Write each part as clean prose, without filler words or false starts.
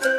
Hello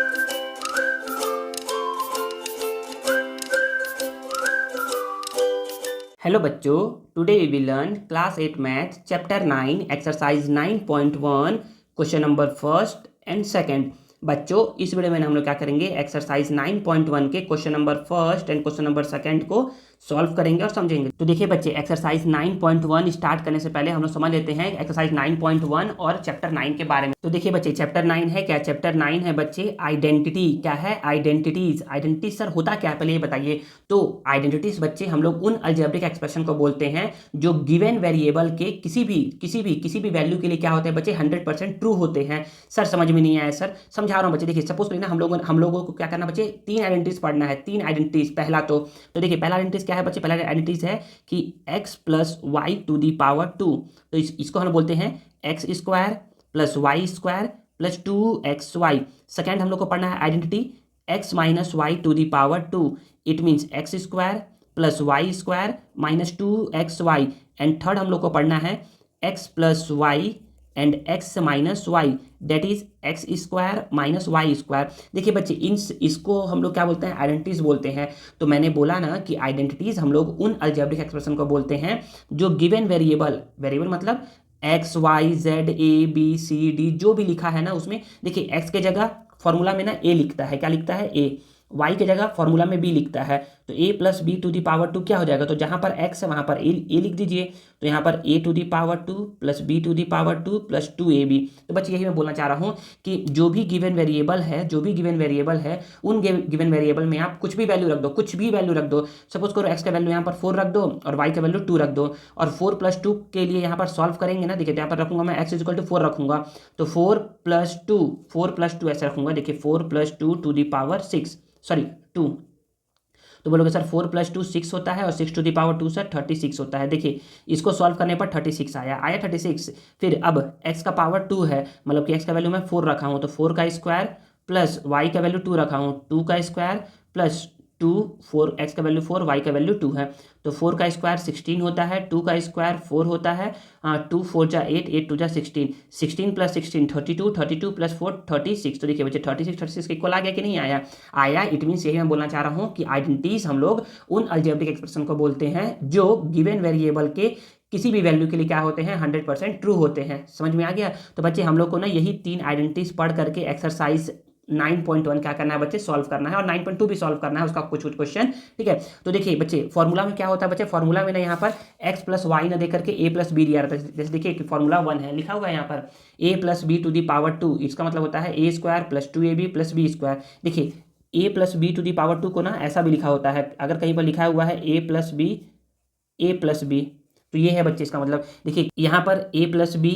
बच्चों, today we will learn class 8 math chapter 9 exercise 9.1 question number first and second. बच्चों, इस video में हम लोग क्या करेंगे, एक्सरसाइज 9.1 के question number first and question number second को सॉल्व करेंगे और समझेंगे। तो देखिए बच्चे, एक्सरसाइज 9.1 स्टार्ट करने से पहले हम लोग समझ लेते हैं एक्सरसाइज 9.1 और चैप्टर 9 के बारे में। तो देखिए बच्चे, चैप्टर 9 है क्या? चैप्टर 9 है बच्चे आइडेंटिटी। क्या है? आइडेंटिटीज। आइडेंटिटी सर होता क्या है, पहले ये बताइए। तो आइडेंटिटीज बच्चे हम लोग उन अलजेब्रिक एक्सप्रेशन को बोलते हैं जो गिवन वेरिएबल के किसी भी वैल्यू के लिए क्या होते हैं बच्चे, 100% ट्रू होते हैं। सर समझ में नहीं आया सर, समझा रहा हूँ बच्चे। देखिए सपोज करिए ना, हम लोगों को क्या करना बच्चे, 3 आइडेंटिटीज पढ़ना है। 3 आइडेंटिटीज। पहला तो देखिए, पहला आइडेंटिटीज क्या है बच्चे? पहला आइडेंटिटीज है कि x plus y to the power 2। तो इसको हम बोलते हैं x square plus Y square plus 2xy। Second हम लोग को पढ़ना है identity x minus y to the power 2। It means x square plus Y square minus 2xy। And third हम लोग को पढ़ना है x plus y and x minus y, that is x square minus y square. देखिए बच्चे, इसको हम लोग क्या बोलते हैं? आइडेंटिटीज बोलते हैं। तो मैंने बोला ना कि आइडेंटिटीज हम लोग उन अलजेब्रिक एक्सप्रेशन को बोलते हैं जो गिवन वेरिएबल मतलब x y z a b c d जो भी लिखा है ना उसमें, देखिए एक्स के जगह फॉर्मूला में ना ए लिखता है। क्या लिखता है? ए। वाई के जगह फॉर्मूला में बी लिखता है। तो A plus B to the power 2 क्या हो जाएगा? तो जहां पर एक्स है वहां पर ए लिख दीजिए। तो यहाँ पर A to the power 2 plus B to the power 2 plus 2ab। तो बस यही मैं बोलना चाह रहा हूँ कि जो भी गिवन वेरिएबल है उन गिवन वेरिएबल में आप कुछ भी वैल्यू रख दो, कुछ भी वैल्यू रख दो। सपोज करो एक्स का वैल्यू यहाँ पर 4 रख दो और वाई का वैल्यू 2 रख दो। और 4 प्लस 2 के लिए यहाँ पर सॉल्व करेंगे ना, देखिए यहाँ पर रखूंगा मैं एक्स इक्वल टू 4 रखूंगा। तो 4 प्लस 2 ऐसे रखूंगा। देखिए 4 plus 2 to the power 6, sorry 2। तो बोलोगे सर 4 प्लस 2 6 होता है और 6 टू दी पावर 2 सर 36 होता है। देखिए इसको सॉल्व करने पर 36 आया 36। फिर अब x का पावर 2 है, मतलब कि x का वैल्यू मैं 4 रखा हूँ। तो 4 का स्क्वायर प्लस y का वैल्यू 2 रखा हूँ, 2 का स्क्वायर प्लस 2, 4 x का वैल्यू 4 y का वैल्यू 2 है। तो 4 का स्क्वायर 16 होता है, 2 का स्क्वायर 4 होता है। 2 4 जा 8, 8 2 जा 16, 16 प्लस 16 32, 32 प्लस 4 36। तो देखिए बच्चे 36 के इक्वल आ गया कि नहीं आया? आया। इट मीन्स यही मैं बोलना चाह रहा हूँ कि आइडेंटिटीज हम लोग उन अलजेब्रिक एक्सप्रेशन को बोलते हैं जो गिवन वेरिएबल के किसी भी वैल्यू के लिए क्या होते हैं, 100% ट्रू होते हैं। समझ में आ गया? तो बच्चे हम लोग को ना यही 3 आइडेंटिटीज पढ़ करके एक्सरसाइज 9.1 क्या करना है बच्चे, सॉल्व करना है। और 9.2 भी सॉल्व करना है, उसका कुछ क्वेश्चन। ठीक है, तो देखिए बच्चे फॉर्मूला में क्या होता है बच्चे, फॉर्मूला में ना यहाँ पर x प्लस वाई ना दे करके a प्लस बी दिया रहता है। जैसे देखिए कि फॉर्मूला 1 है, लिखा हुआ है यहाँ पर a plus B to the power 2। इसका मतलब होता है a square plus 2ab plus b square. देखिए a plus B to the power 2 को ना ऐसा भी लिखा होता है, अगर कहीं पर लिखा हुआ है a प्लस बी, तो ये है बच्चे इसका मतलब। देखिए यहाँ पर a प्लस बी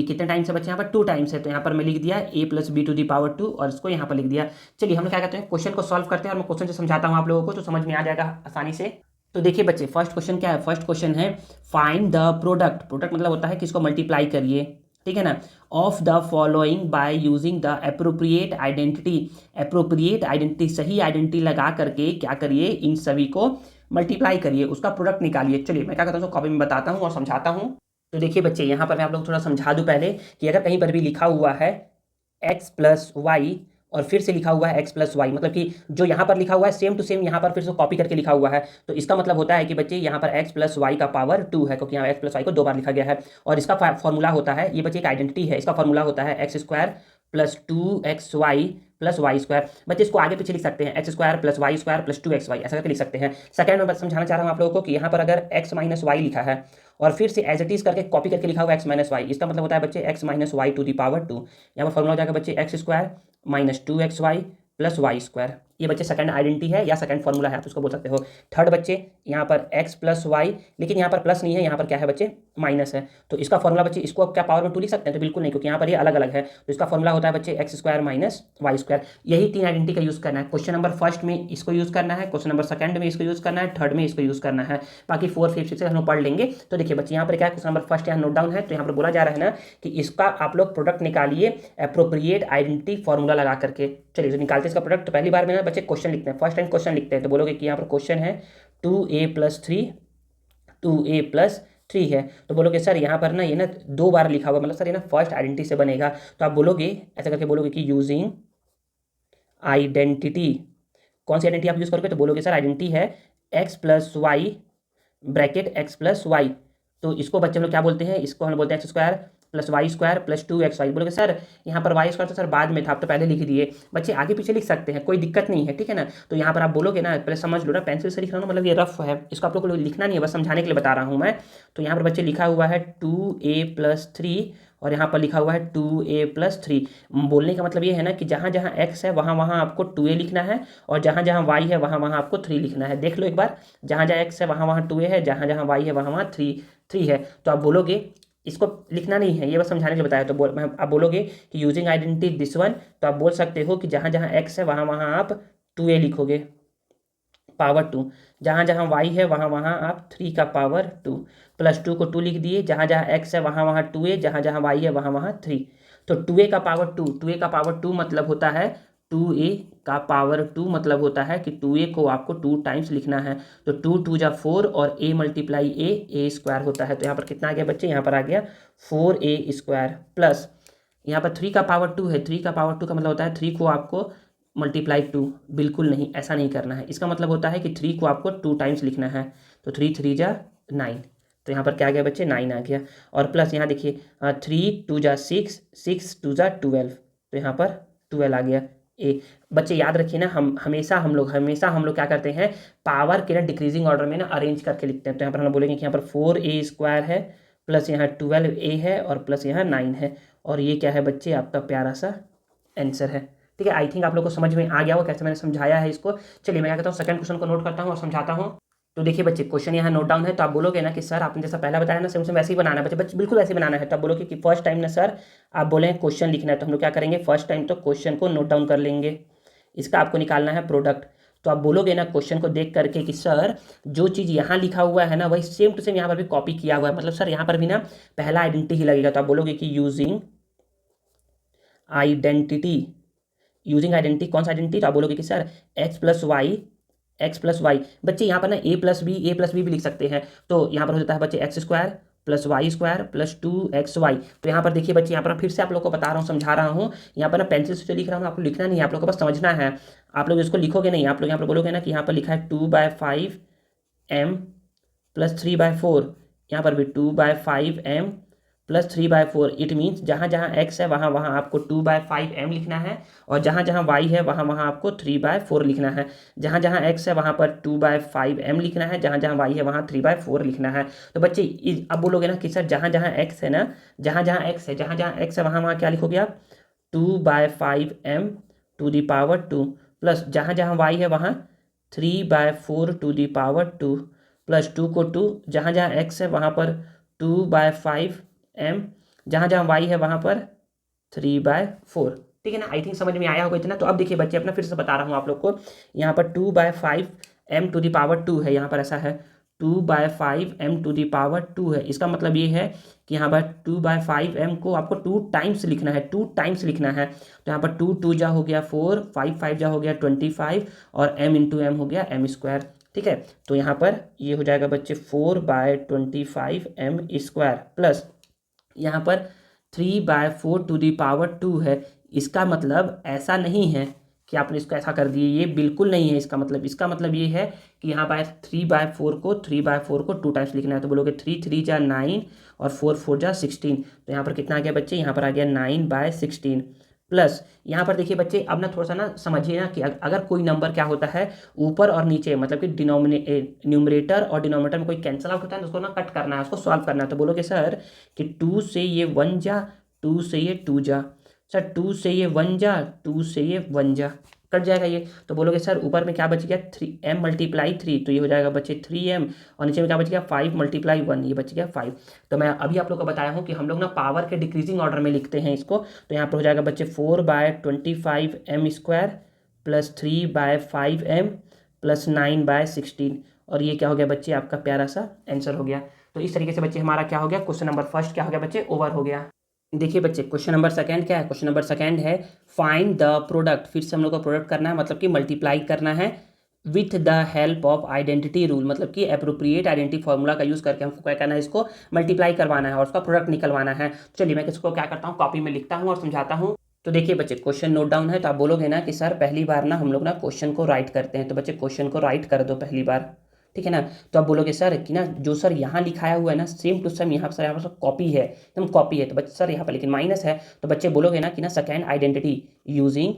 कितने टाइम्स है बच्चे? यहाँ पर 2 टाइम्स है। तो यहाँ पर मैं लिख दिया a plus B to the power 2 और इसको यहाँ पर लिख दिया। चलिए हम लोग क्या करते हैं, क्वेश्चन को सॉल्व करते हैं और मैं क्वेश्चन से समझाता हूँ आप लोगों को, तो समझ में आ जाएगा आसानी से। तो देखिए बच्चे, फर्स्ट क्वेश्चन क्या है? फर्स्ट क्वेश्चन है फाइंड द प्रोडक्ट। प्रोडक्ट मतलब होता है कि इसको मल्टीप्लाई करिए, ठीक है ना, of the following by using the appropriate identity. Appropriate identity, सही आइडेंटिटी लगा करके क्या करिए, इन सभी को मल्टीप्लाई करिए, उसका प्रोडक्ट निकालिए। चलिए मैं क्या करता हूँ, कॉपी में बताता हूँ और समझाता हूँ। तो देखिए बच्चे, यहाँ पर मैं आप लोग थोड़ा समझा दूँ पहले कि अगर कहीं पर भी लिखा हुआ है x प्लस वाई और फिर से लिखा हुआ है x प्लस वाई, मतलब कि जो यहाँ पर लिखा हुआ है सेम टू सेम यहाँ पर फिर से कॉपी करके लिखा हुआ है, तो इसका मतलब होता है कि बच्चे यहाँ पर x प्लस वाई का पावर 2 है, क्योंकि यहाँ x प्लस वाई को 2 बार लिखा गया है। और इसका फॉर्मूला होता है, ये बच्चे एक आइडेंटिटी है, इसका फॉर्मूला होता है x square plus 2xy plus Y square. बच्चे इसको आगे पीछे लिख सकते हैं, x square plus Y square plus 2xy ऐसा करके लिख सकते हैं। सेकंड में समझाना चाह रहा हूँ आप लोगों को कि यहाँ पर अगर x माइनस वाई लिखा है और फिर से एज इट इज करके कॉपी करके लिखा हुआ x माइनस वाई, इसका मतलब होता है बच्चे x minus y to the power 2। यहाँ पर फॉर्मूला हो जाएगा बच्चे x square minus 2xy plus Y square. ये बच्चे सेकंड आइडेंटिटी है या सेकंड फॉर्मूला है, आप उसको बोल सकते हो। थर्ड बच्चे यहाँ पर x प्लस वाई, लेकिन यहाँ पर प्लस नहीं है, यहाँ पर क्या है बच्चे, माइनस है। तो इसका फॉर्मूला बच्चे, इसको क्या पावर में 2 लिख सकते हैं? तो बिल्कुल नहीं, क्योंकि यहाँ पर ये अलग अलग है। तो इसका फॉर्मूला होता है बच्चे x square minus y square. यही 3 आइडेंटिटी का यूज़ करना है। क्वेश्चन नंबर फर्स्ट में इसको यूज़ करना है, क्वेश्चन नंबर सेकंड में इसको यूज़ करना है, थर्ड में इसको यूज़ करना है। बाकी 4 5 6 हम लोग पढ़ लेंगे। तो देखिए बच्चे यहाँ पर क्या है, क्वेश्चन नंबर फर्स्ट यहाँ नोट डाउन है। तो यहाँ पर बोला जा रहा है ना कि इसका आप लोग प्रोडक्ट निकालिए अप्रोप्रिएट आइडेंटिटी फॉर्मूला लगा करके। चलिए तो निकालते हैं इसका प्रोडक्ट। तो पहली बार में ना बच्चे क्वेश्चन लिखते हैं, फर्स्ट टाइम क्वेश्चन लिखते हैं। तो बोलोगे कि यहाँ पर क्वेश्चन है 2a+3 है। तो बोलोगे सर यहाँ पर ना ये ना 2 बार लिखा हुआ, मतलब सर ये ना फर्स्ट आइडेंटिटी से बनेगा। तो आप बोलोगे ऐसा करके, बोलोगे कि यूजिंग आइडेंटिटी, कौन सी आइडेंटिटी आप यूज़ करोगे? तो बोलोगे सर आइडेंटिटी है x plus y bracket x plus y. तो इसको बच्चे हम लोग क्या बोलते हैं? इसको हम बोलते हैं x square plus Y square plus 2xy। बोलोगे सर यहाँ पर वाई स्क्वायर तो सर बाद में था, आप तो पहले लिख दिए। बच्चे आगे पीछे लिख सकते हैं, कोई दिक्कत नहीं है, ठीक है ना। तो यहाँ पर आप बोलोगे ना, पहले समझ लो ना, पेंसिल से लिख रहा हूँ मतलब ये रफ है, इसको आप लोग को लिखना नहीं है, बस समझाने के लिए बता रहा हूँ मैं। तो यहाँ पर बच्चे लिखा हुआ है 2a+3 और यहाँ पर लिखा हुआ है 2a+3। बोलने का मतलब ये है ना कि जहाँ जहाँ x है वहाँ वहाँ आपको 2a लिखना है, और जहाँ जहाँ y है वहाँ वहाँ आपको 3 लिखना है। देख लो एक बार, जहाँ जहाँ x है वहाँ वहाँ 2a है, जहाँ जहाँ y है वहाँ वहाँ 3 है। तो आप बोलोगे, इसको लिखना नहीं है, ये बस समझाने के लिए बताया। तो आप बोलोगे कि यूजिंग आइडेंटिटी दिस वन, तो आप बोल सकते हो कि जहाँ जहाँ x है वहाँ वहाँ आप 2a लिखोगे पावर 2, जहाँ जहाँ y है वहाँ वहाँ आप 3 का पावर 2, प्लस 2 को 2 लिख दिए, जहाँ जहाँ x है वहाँ वहाँ 2a, जहाँ जहाँ y है वहाँ वहाँ 3। तो 2a का पावर 2, 2a का पावर 2 मतलब होता है 2a का पावर 2 मतलब होता है कि 2a को आपको 2 टाइम्स लिखना है। तो 2 2 जा 4 और a मल्टीप्लाई a स्क्वायर होता है। तो यहाँ पर कितना आ गया बच्चे? यहाँ पर आ गया 4a स्क्वायर प्लस यहाँ पर 3 का पावर 2 है, 3 का पावर 2 का मतलब होता है 3 को आपको मल्टीप्लाई 2, बिल्कुल नहीं, ऐसा नहीं करना है। इसका मतलब होता है कि 3 को आपको 2 टाइम्स लिखना है। तो 3 3 जा 9, तो यहाँ पर क्या आ गया बच्चे? 9 आ गया। और प्लस यहाँ देखिए 3 2 जा 6, 6 2 जा 12, तो यहाँ पर 12 आ गया ए। बच्चे याद रखिए ना, हमेशा हम लोग क्या करते हैं, पावर के ना डिक्रीजिंग ऑर्डर में ना अरेंज करके लिखते हैं। तो यहाँ पर हम बोलेंगे कि यहाँ पर 4a स्क्वायर है, प्लस यहाँ 12a है, और प्लस यहाँ 9 है, और ये क्या है बच्चे? आपका प्यारा सा आंसर है। ठीक है, आई थिंक आप लोग को समझ में आ गया हो कैसे मैंने समझाया है इसको। चलिए मैं क्या कहता हूँ, सेकंड क्वेश्चन को नोट करता हूँ और समझाता हूँ। तो देखिए बच्चे, क्वेश्चन यहाँ नोट डाउन है। तो आप बोलोगे ना कि सर आपने जैसा पहला बताया ना, सेम सेम वैसे ही बनाना है बच्चे, बच्चे बिल्कुल वैसे ही बनाना है। तो आप बोलोगे कि फर्स्ट टाइम ना सर आप बोले क्वेश्चन लिखना है, तो हम लोग क्या करेंगे, फर्स्ट टाइम तो क्वेश्चन को नोट डाउन कर लेंगे, इसका आपको निकालना है प्रोडक्ट। तो आप बोलोगे ना क्वेश्चन को देख करके कि सर जो चीज़ यहाँ लिखा हुआ है ना वही सेम टू सेम यहाँ पर भी कॉपी किया हुआ है, मतलब सर यहाँ पर भी ना पहला आइडेंटिटी ही लगेगा। तो आप बोलोगे कि यूजिंग आइडेंटिटी, यूजिंग आइडेंटिटी, कौन सा आइडेंटिटी? तो आप बोलोगे कि सर एक्स प्लस वाई। बच्चे यहाँ पर ना ए प्लस बी भी लिख सकते हैं। तो यहाँ पर हो जाता है बच्चे x square plus Y square plus 2xy। तो यहाँ पर देखिए बच्चे, यहाँ पर फिर से आप लोग को बता रहा हूँ, समझा रहा हूँ। यहाँ पर ना पेंसिल से जो लिख रहा हूँ आपको लिखना नहीं है, आप लोग को बस समझना है। आप लोग इसको लिखोगे नहीं, आप लोग यहाँ पर बोलोगे ना कि यहाँ पर लिखा है 2/5m प्लस 3/4, यहाँ पर भी 2/5m प्लस 3/4। इट मीन्स जहाँ जहाँ x है वहाँ वहाँ आपको 2/5m लिखना है, और जहाँ जहाँ y है वहाँ वहाँ आपको 3/4 लिखना है। जहाँ जहाँ x है वहाँ पर 2/5m लिखना है, जहाँ जहाँ y है वहाँ 3/4 लिखना है। तो बच्चे अब बोलोगे ना कि सर जहाँ जहाँ x है ना, जहाँ जहाँ x है वहाँ वहाँ क्या लिखोगे आप? 2/5m to the power 2, plus जहाँ जहाँ y है वहाँ 3/4 टू द पावर 2, प्लस 2 को 2, जहाँ जहाँ x है वहाँ पर 2/5m, जहाँ जहाँ y है वहाँ पर 3/4। ठीक है ना, आई थिंक समझ में आया होगा इतना। तो अब देखिए बच्चे, अपना फिर से बता रहा हूँ आप लोग को, यहाँ पर 2/5m टू द पावर 2 है, यहाँ पर ऐसा है 2/5m टू द पावर 2 है। इसका मतलब ये है कि यहाँ पर 2/5m को आपको 2 टाइम्स लिखना है, 2 टाइम्स लिखना है। तो यहाँ पर 2 2 जा हो गया 4, 5 5 जा हो गया 25, और m इंटू एम हो गया m स्क्वायर। ठीक है, तो यहाँ पर ये हो जाएगा बच्चे 4/25m स्क्वायर, प्लस यहाँ पर 3/4 टू दी पावर 2 है। इसका मतलब ऐसा नहीं है कि आपने इसको ऐसा कर दिए, ये बिल्कुल नहीं है इसका मतलब ये है कि यहाँ पर 3/4 को 2 टाइम्स लिखना है। तो बोलोगे 3 3 जा 9 और 4 4 जा 16। तो यहाँ पर कितना आ गया बच्चे? यहाँ पर आ गया 9/16, प्लस यहाँ पर देखिए बच्चे, अब ना थोड़ा सा ना समझिए ना कि अगर कोई नंबर क्या होता है, ऊपर और नीचे, मतलब कि न्यूमरेटर और डिनोमिनेटर में कोई कैंसिल आउट होता है तो उसको ना कट करना है, उसको सॉल्व करना है। तो बोलोगे सर कि 2 से ये 1 जा, 2 से ये 2 जा, सर 2 से ये 1 जा, 2 से ये 1 जा, कट जाएगा ये। तो बोलोगे सर ऊपर में क्या बच गया? 3m मल्टीप्लाई 3, तो ये हो जाएगा बच्चे 3m, और नीचे में क्या बच गया? 5 मल्टीप्लाई 1, ये बच गया 5। तो मैं अभी आप लोग को बताया हूँ कि हम लोग ना पावर के डिक्रीजिंग ऑर्डर में लिखते हैं इसको। तो यहाँ पर हो जाएगा बच्चे 4/25m square plus 3/5m plus 9/16, और ये क्या हो गया बच्चे? आपका प्यारा सा आंसर हो गया। तो इस तरीके से बच्चे हमारा क्या हो गया, क्वेश्चन नंबर फर्स्ट क्या हो गया बच्चे? ओवर हो गया। देखिए बच्चे, क्वेश्चन नंबर सेकंड क्या है? क्वेश्चन नंबर सेकंड है फाइंड द प्रोडक्ट। फिर से हम लोग को प्रोडक्ट करना है, मतलब कि मल्टीप्लाई करना है with the help of identity rule, मतलब कि अप्रोप्रिएट आइडेंटिटी फॉर्मूला का यूज़ करके हमको क्या करना है, इसको मल्टीप्लाई करवाना है और उसका प्रोडक्ट निकलवाना है। चलिए मैं इसको क्या करता हूँ, कॉपी में लिखता हूँ और समझाता हूँ। तो देखिए बच्चे क्वेश्चन नोट डाउन है, तो आप बोलोगे ना कि सर पहली बार ना हम लोग ना क्वेश्चन को राइट करते हैं, तो बच्चे क्वेश्चन को राइट कर दो पहली बार, ठीक है ना। तो आप बोलोगे सर कि ना जो सर यहाँ लिखाया हुआ है ना सेम टू सेम यहाँ पर सर, यहाँ पर कॉपी है, एकदम कॉपी है, तो बच्चे सर यहाँ पर लेकिन माइनस है, तो बच्चे बोलोगे ना कि ना सेकेंड आइडेंटिटी यूजिंग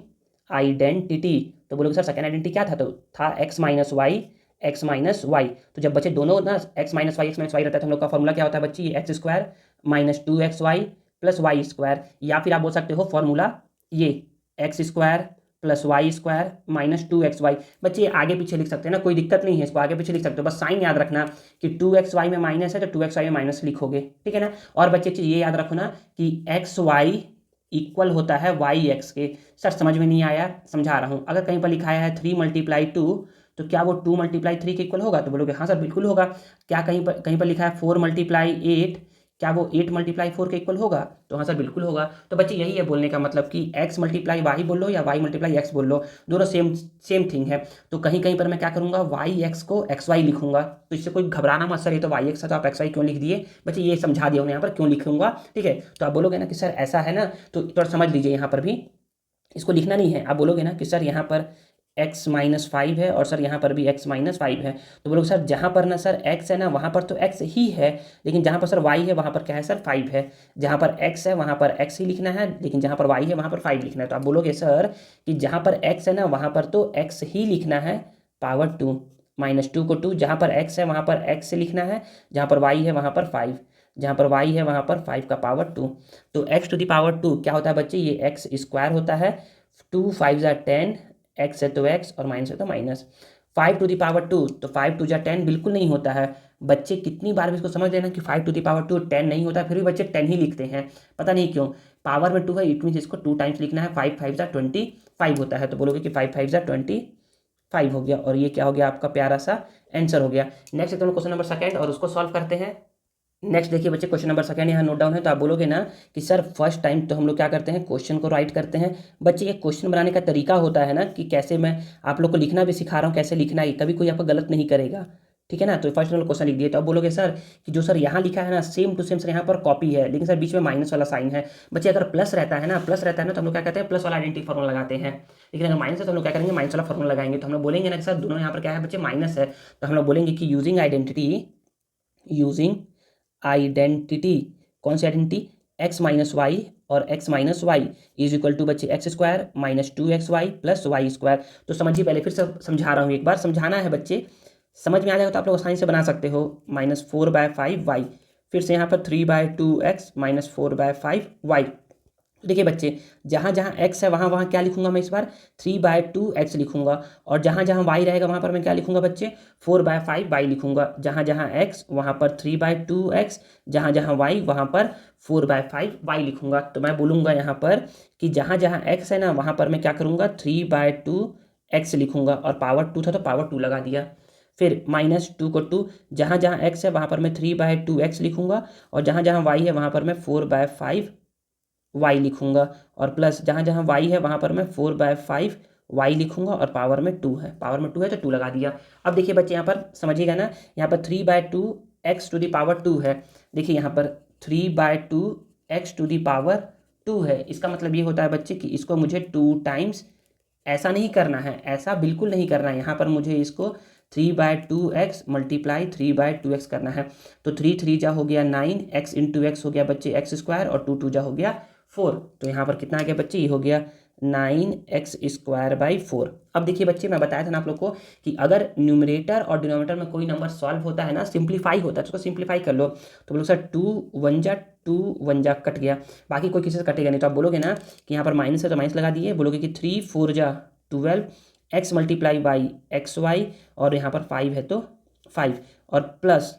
आइडेंटिटी, तो बोलोगे सर सेकेंड आइडेंटिटी क्या था, तो था x minus y, x minus y. तो जब बच्चे दोनों ना एक्स माइनस वाई रहता है तो हम लोग का फॉर्मूला क्या होता है बच्चे, x square minus two x y plus Y square, या फिर आप बोल सकते हो फॉर्मूला ये x square plus Y square minus two x y. बच्चे आगे पीछे लिख सकते हैं ना, कोई दिक्कत नहीं है, इसको आगे पीछे लिख सकते हो, बस साइन याद रखना कि टू एक्स वाई में माइनस है तो टू एक्स वाई में माइनस लिखोगे, ठीक है ना। और बच्चे ये याद रखो ना कि एक्स वाई इक्वल होता है वाई एक्स के। सर समझ में नहीं आया, समझा रहा हूँ, अगर कहीं पर लिखाया है 3 × 2 तो क्या वो 2 × 3 के इक्वल होगा, तो बोलोगे हाँ सर बिल्कुल होगा। क्या कहीं पर लिखा है 4 × 8, क्या वो 8 × 4 के इक्वल होगा, तो हाँ सर बिल्कुल होगा। तो बच्चे यही है बोलने का मतलब कि x मल्टीप्लाई वाई बोल लो या y मल्टीप्लाई एक्स बोल लो, दोनों सेम सेम थिंग है। तो कहीं कहीं पर मैं क्या करूँगा, वाई एक्स को एक्स वाई लिखूंगा, तो इससे कोई घबराना मत सर, ये तो वाई एक्स है तो आप एक्स वाई क्यों लिख दिए, बच्चे ये समझा दिया उन्हें यहाँ पर क्यों लिखूंगा, ठीक है। तो आप बोलोगे ना कि सर ऐसा है ना, तो थोड़ा समझ लीजिए यहाँ पर भी, इसको लिखना नहीं है, आप बोलोगे ना कि सर यहाँ पर x माइनस फाइव है और सर यहाँ पर भी x माइनस फाइव है, तो बोलोगे सर जहाँ पर ना सर x है ना वहाँ पर तो x ही है, लेकिन जहाँ पर सर y है वहाँ पर क्या है सर 5 है, जहाँ पर x है वहाँ पर x ही लिखना है, लेकिन जहाँ पर y है वहाँ पर 5 लिखना है। तो आप बोलोगे सर कि जहाँ पर x है ना वहाँ पर तो x ही लिखना है पावर 2, -2 को 2, जहाँ पर x है वहाँ पर x से लिखना है, जहाँ पर y है वहाँ पर 5, जहाँ पर y है वहाँ पर 5 का पावर 2। तो x⁻², क्या होता है बच्चे, ये एक्स स्क्वायर होता है, 2 5 ज़ा 10, एक्स है तो एक्स और माइनस है तो माइनस, 5⁻², तो 5 2 × 10 बिल्कुल नहीं होता है। बच्चे कितनी बार भी इसको समझ लेना कि 5⁻² 10 नहीं होता, फिर भी बच्चे 10 ही लिखते हैं, पता नहीं क्यों। पावर में 2 है, इट मीन इसको 2 टाइम्स लिखना है, 5 5 ज़ा 25 होता है, तो बोलोगे कि 5 5 ज़ा 25 हो गया, और ये क्या हो गया आपका प्यारा सा आंसर हो गया। नेक्स्ट तो क्वेश्चन नंबर सेकंड और उसको सॉल्व करते हैं। नेक्स्ट देखिए बच्चे क्वेश्चन नंबर सेकंड यहाँ नोट डाउन है, तो आप बोलोगे ना कि सर फर्स्ट टाइम तो हम लोग क्या करते हैं, क्वेश्चन को राइट करते हैं। बच्चे ये क्वेश्चन बनाने का तरीका होता है ना कि कैसे मैं आप लोग को लिखना भी सिखा रहा हूँ, कैसे लिखना है, कभी कोई आपको गलत नहीं करेगा, ठीक है ना। तो फर्स्ट नंबर क्वेश्चन लिख दिए, तो आप बोलोगे सर कि जो सर यहाँ लिखा है ना सेम टू सेम सर यहाँ पर कॉपी है, लेकिन सर बीच में माइनस वाला साइन है। बच्चे अगर प्लस रहता है ना, तो हम लोग क्या कहते हैं, प्लस वाला आइडेंटिटी फॉर्मूला लगाते हैं, लेकिन अगर माइनस है तो हम लोग क्या करेंगे, माइनस वाला फॉर्मूला लगाएंगे। तो हम लोग बोलेंगे ना कि सर दोनों यहाँ पर क्या है बच्चे, माइनस है, तो हम लोग बोलेंगे कि यूजिंग आइडेंटिटी, कौन सी आइडेंटिटी, एक्स माइनस वाई और X minus Y is equal to बच्चे x square minus 2xy plus Y square. तो समझिए, पहले फिर से समझा रहा हूँ, एक बार समझाना है बच्चे, समझ में आ जाएगा तो आप लोग आसानी से बना सकते हो। -4/5y, फिर से यहाँ पर 3/2x -4/5y। देखिए बच्चे जहाँ जहाँ x है वहाँ वहाँ क्या लिखूंगा मैं इस बार, 3/2x लिखूंगा, और जहाँ जहाँ y रहेगा वहाँ पर मैं क्या लिखूंगा बच्चे, 4/5y लिखूंगा। जहाँ जहाँ x वहाँ पर 3/2x, जहाँ जहाँ y वहाँ पर 4/5y लिखूंगा। तो मैं बोलूँगा यहाँ पर कि जहाँ जहाँ x है ना वहाँ पर मैं क्या करूँगा, 3/2x लिखूंगा, और पावर 2 था तो पावर 2 लगा दिया। फिर -2 को 2, जहाँ जहाँ x है वहाँ पर मैं 3/2x लिखूंगा, और जहाँ जहाँ y है वहाँ पर मैं 4/5y लिखूंगा, और प्लस जहाँ जहाँ y है वहाँ पर मैं 4/5y लिखूंगा, और पावर में 2 है, तो 2 लगा दिया। अब देखिए बच्चे यहाँ पर समझिएगा ना, यहाँ पर 3/2x⁻², है, देखिए यहाँ पर 3/2x⁻², है। इसका मतलब ये होता है बच्चे कि इसको मुझे 2 टाइम्स ऐसा नहीं करना है, ऐसा बिल्कुल नहीं करना है, यहाँ पर मुझे इसको 3/2x मल्टीप्लाई 3/2x करना है। तो 3 3 जा हो गया 9, x × x हो गया बच्चे एक्स स्क्वायर, और 2 2 जा हो गया 4। तो यहाँ पर कितना आ गया बच्चे, ये हो गया 9x² अब देखिए बच्चे मैं बताया था ना आप लोग को कि अगर न्यूमरेटर और डिनोमिनेटर में कोई नंबर सॉल्व होता है ना, सिंप्लीफाई होता है, तो उसको सिंप्लीफाई कर लो। तो बोलो सर 2 1 जा कट गया, बाकी कोई किसी से कटेगा नहीं। तो आप बोलोगे ना कि यहाँ पर माइनस है तो माइनस लगा दिए, बोलोगे कि 3 4 जा 12, x multiply y x y, और यहाँ पर 5 है तो 5, और प्लस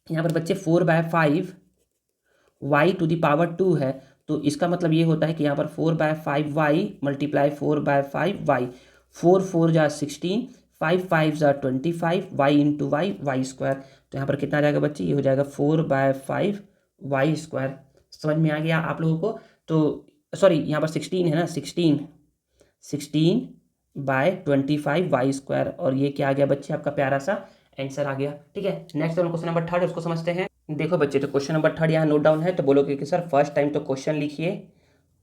यहाँ पर बच्चे 4/5y⁻² है। तो इसका मतलब ये होता है कि यहाँ पर 4/5y मल्टीप्लाई 4/5y, 4 4 जा 16, 5 5 जा 25, y⁻y स्क्वायर। तो यहाँ पर कितना आ जाएगा बच्चे, ये हो जाएगा 4/5y²। समझ में आ गया आप लोगों को। तो सॉरी यहाँ पर 16 है ना, 16/25y², और ये क्या आ गया बच्चे, आपका प्यारा सा आंसर आ गया, ठीक है। नेक्स्ट क्वेश्चन नंबर थर्ड, उसको समझते हैं। देखो बच्चे तो क्वेश्चन नंबर थर्ड यहाँ नोट डाउन है, तो बोलोगे कि सर फर्स्ट टाइम तो क्वेश्चन लिखिए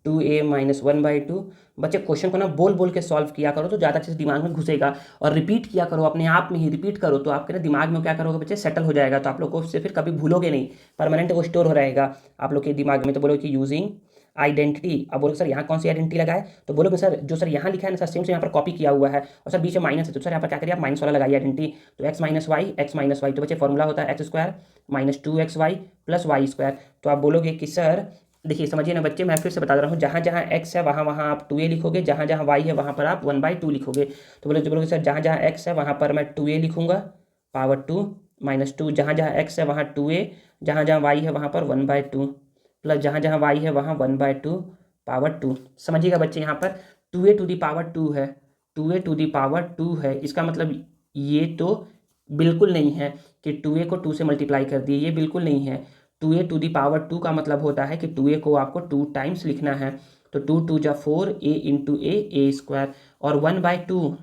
2a माइनस 1/2। बच्चे क्वेश्चन को ना बोल बोल के सॉल्व किया करो तो ज़्यादा अच्छे से दिमाग में घुसेगा, और रिपीट किया करो, अपने आप में ही रिपीट करो तो आपके ना दिमाग में क्या करोगे बच्चे, सेटल हो जाएगा। तो आप लोग को उससे फिर कभी भूलोगे नहीं, परमानेंट वो स्टोर हो रहेगा आप लोग के दिमाग में। तो बोलो कि यूजिंग आइडेंटिटी। अब बोलो सर यहाँ कौन सी आइडेंटिटी लगाए, तो बोलोगे सर जो सर यहाँ लिखा है ना सर सेम से यहाँ पर कॉपी किया हुआ है, और सर बीच में माइनस है तो सर यहाँ पर क्या करिए आप माइनस वाला लगाइए आइडेंटिटी। तो x माइनस वाई, तो बच्चे फॉर्मूला होता है x square minus 2xy plus Y square. तो आप बोलोगे कि सर देखिए समझिए ना बच्चे, मैं फिर से बता रहा हूँ, जहाँ जहाँ x है वहाँ वहाँ आप 2a लिखोगे, जहाँ जहाँ y है वहाँ पर आप 1/2 लिखोगे। तो बोलोगे सर जहाँ जहाँ x है वहाँ पर मैं 2a लिखूंगा पावर 2 माइनस 2, जहाँ जहाँ x है वहाँ 2a, जहाँ जहाँ y है वहाँ पर 1/2 प्लस जहाँ जहाँ y है वहाँ 1/2 पावर 2। समझिएगा बच्चे यहाँ पर 2a टू दी पावर 2 है, 2a टू दी पावर 2 है, इसका मतलब ये तो बिल्कुल नहीं है कि 2a को 2 से मल्टीप्लाई कर दिए, ये बिल्कुल नहीं है। 2a टू दी पावर 2 का मतलब होता है कि 2a को आपको 2 टाइम्स लिखना है। तो 2 2 जा 4 a इंटू ए स्क्वायर, और 1/2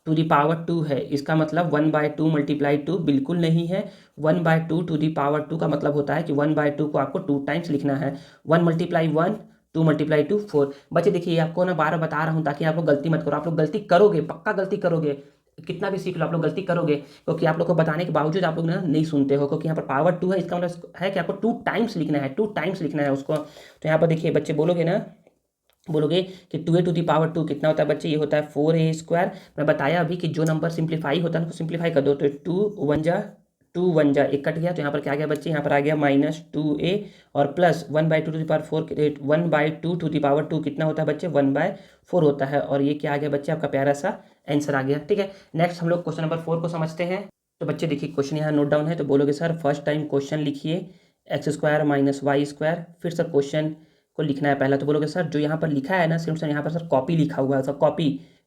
टू दी पावर 2 है, इसका मतलब 1/2 मल्टीप्लाई 2 बिल्कुल नहीं है। 1/2 टू दी पावर 2 का मतलब होता है कि 1/2 को आपको 2 टाइम्स लिखना है। 1 मल्टीप्लाई 1, 2 मल्टीप्लाई 2 4। बच्चे देखिए आपको ना बार बता रहा हूँ ताकि आप लोग गलती मत करो, आप लोग गलती करोगे, पक्का गलती करोगे, कितना भी सीख लो आप लोग गलती करोगे, क्योंकि आप लोग को बताने के बावजूद आप लोग ना नहीं सुनते हो, क्योंकि यहाँ पर पावर 2 है, इसका मतलब है कि आपको 2 टाइम्स लिखना है, 2 टाइम्स लिखना है उसको। तो यहाँ पर देखिए बच्चे बोलोगे ना, बोलोगे कि 2a टू दी पावर 2 कितना होता है बच्चे, ये होता है 4a स्क्वायर। मैं बताया अभी कि जो नंबर सिंप्लीफाई होता है उनको सिंप्लीफाई कर दो, तो 2 1 जा एक कट गया, तो यहाँ पर क्या आ गया बच्चे, यहाँ पर आ गया -2a, और plus 1/2 to the power 4, 1/2 to the power 2 कितना होता है बच्चे, 1/4 होता है, और ये क्या आ गया बच्चे, आपका प्यारा सा आंसर आ गया। ठीक है, नेक्स्ट हम लोग क्वेश्चन नंबर 4 को समझते हैं। तो बच्चे देखिए क्वेश्चन यहाँ नोट डाउन है, तो बोलोगे सर फर्स्ट टाइम क्वेश्चन लिखिए x² माइनस वाई स्क्वायर, फिर सर क्वेश्चन को लिखना है पहला। तो बोलोगे सर जो यहाँ पर लिखा है ना सिर्फ सर यहाँ पर सर कॉपी लिखा हुआ है, सर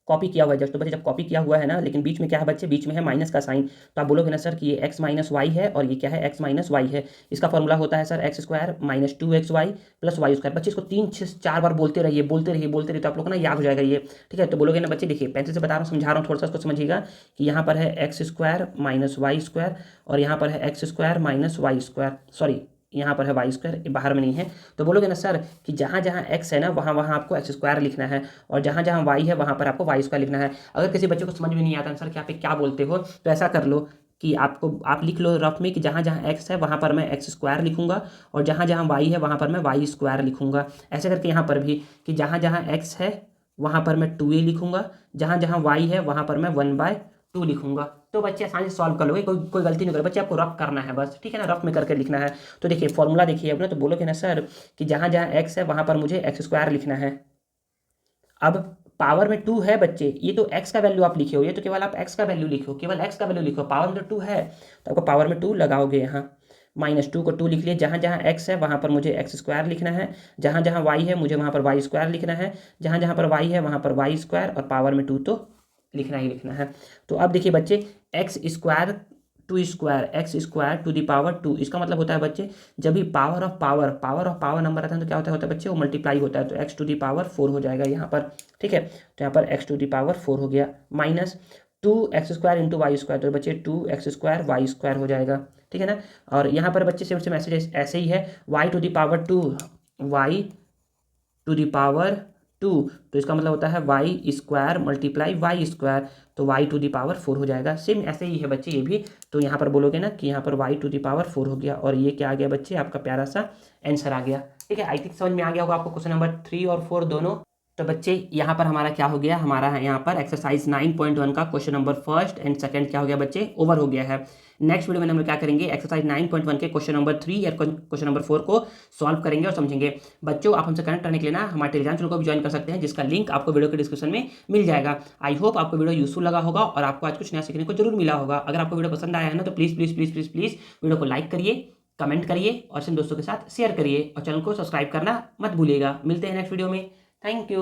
कॉपी किया हुआ है जस्ट। तो बच्चे जब कॉपी किया हुआ है ना, लेकिन बीच में क्या है बच्चे, बीच में है माइनस का साइन, तो आप बोलोगे ना सर कि ये x माइनस वाई है, और ये क्या है x माइनस वाई है। इसका फॉर्मूला होता है sir x² minus 2xy plus Y square. बच्चे इसको 3 से 4 बार बोलते रहिए, तो आप लोग को ना याद हो जाएगा ये। ठीक है, तो बोलोगे ना बच्चे देखिए पेंसिल से बता रहा हूँ, समझा रहा हूँ, थोड़ा सा इसको समझिएगा कि यहाँ पर है x² माइनस वाई स्क्वायर, और यहाँ पर है x² minus y square, sorry यहाँ पर है वाई स्क्वायर, बाहर में नहीं है। तो बोलोगे ना सर कि जहाँ जहाँ x है ना वहाँ वहाँ आपको x² लिखना है, और जहाँ जहाँ y है वहाँ पर आपको y² लिखना है। अगर किसी बच्चे को समझ में नहीं आता सर कि आप क्या बोलते हो, तो ऐसा कर लो कि आप लिख लो रफ में कि जहाँ जहाँ x है वहाँ पर मैं x² लिखूंगा, और जहाँ जहाँ y है वहाँ पर मैं y² लिखूंगा। ऐसे करके यहाँ पर भी कि जहाँ जहाँ x है वहाँ पर मैं 2a लिखूंगा, जहाँ जहाँ y है वहाँ पर मैं 1/2 लिखूंगा। तो बच्चे आसानी से सॉल्व कर लोगे, कोई गलती नहीं करो बच्चे, आपको रफ करना है बस, ठीक है ना, रफ में करके लिखना है। तो देखिए फॉर्मूला देखिए अपना, तो बोलोगे ना सर कि जहाँ जहाँ x है वहाँ पर मुझे x² लिखना है। अब पावर में 2 है बच्चे, ये तो x का वैल्यू आप लिखे हो, ये तो केवल आप x का वैल्यू लिखो, केवल x का वैल्यू लिखो, पावर में तो 2 है, तो आपको पावर में 2 लगाओगे यहाँ, -2 को 2 लिख लिए, जहाँ जहाँ x है वहाँ पर मुझे x² लिखना है, जहाँ जहाँ y है मुझे वहाँ पर y² लिखना है, जहाँ जहाँ पर y है वहाँ पर y², और पावर में 2 तो लिखना ही लिखना है। तो अब देखिए बच्चे x² टू दी पावर 2, इसका मतलब होता है बच्चे जब भी पावर ऑफ पावर नंबर आता है तो क्या होता है बच्चे, वो मल्टीप्लाई होता है, तो x टू दी पावर 4 हो जाएगा यहाँ पर। ठीक है, तो यहाँ पर x टू दी पावर 4 हो गया, minus 2x² into Y square, तो बच्चे 2x² y² हो जाएगा। ठीक है ना, और यहाँ पर बच्चे सिर्फ से मैसेज ऐसे ही है, y to the power 2 y to the power 2, तो इसका मतलब होता है y² मल्टीप्लाई y², तो y टू दी पावर 4 हो जाएगा। सेम ऐसे ही है बच्चे ये भी, तो यहाँ पर बोलोगे ना कि यहाँ पर y टू दी पावर 4 हो गया, और ये क्या आ गया बच्चे, आपका प्यारा सा आंसर आ गया। ठीक है, आई थिंक समझ में आ गया होगा आपको क्वेश्चन नंबर 3 और 4 दोनों। तो बच्चे यहाँ पर हमारा क्या हो गया, हमारा यहाँ पर एक्सरसाइज 9.1 का question number first and second क्या हो गया बच्चे, ओवर हो गया है। नेक्स्ट वीडियो में हम लोग क्या करेंगे, एक्सरसाइज 9.1 के क्वेश्चन नंबर 3 या क्वेश्चन नंबर 4 को सॉल्व करेंगे और समझेंगे। बच्चों आप हमसे कनेक्ट करने के लिए ना हमारे टेलीग्राम चैनल को भी ज्वाइन कर सकते हैं, जिसका लिंक आपको वीडियो के डिस्क्रिप्शन में मिल जाएगा। आई होप आपको वीडियो यूजफुल लगा होगा और आपको आज कुछ नया सीखने को जरूर मिला होगा। अगर आपको वीडियो पसंद आया है ना तो please please please please please video को लाइक करिए, कमेंट करिए और अपने दोस्तों के साथ शेयर करिए, और चैनल को सब्सक्राइब करना मत भूलिएगा। मिलते हैं नेक्स्ट वीडियो में, थैंक यू।